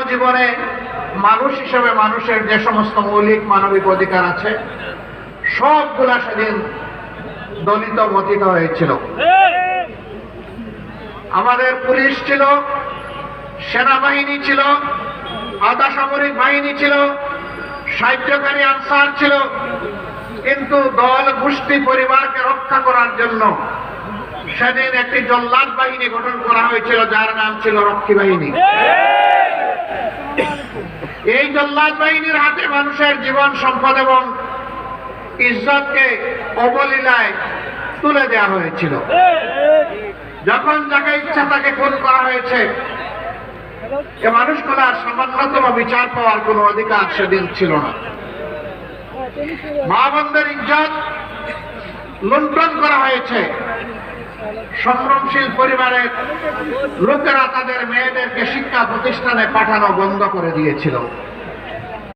জীবনে মানুষ হিসেবে মানুষের যে সমস্ত মৌলিক মানবিক অধিকার আছে সবগুলা সেদিন দলিত মথিত হয়েছিল। আমাদের পুলিশ ছিল, সেনাবাহিনী ছিল, আধা সামরিক বাহিনী ছিল, সাহায্যকারী আনসার ছিল, কিন্তু দল গোষ্ঠী পরিবারকে রক্ষা করার জন্য সেদিন একটি জল্লাদ বাহিনী গঠন করা হয়েছিল, যার নাম ছিল রক্ষী বাহিনী। এই জল্লাদ বাহিনীর হাতে মানুষের জীবন সম্পদ এবং ইজ্জতকে অবলীলায় তুলে দেওয়া হয়েছিল। যখন যাকে ইচ্ছা তাকে খুন করা হয়েছে, এ মানুষগুলার সামান্যতম বিচার পাওয়ার কোন অধিকার সেদিন ছিল না। মা বোনদের ইজ্জত লুণ্ঠন করা হয়েছে। সংগ্রামশীল পরিবারের লোকেরা তাদের মেয়েদেরকে শিক্ষা প্রতিষ্ঠানে পাঠানো বন্ধ করে দিয়েছিল।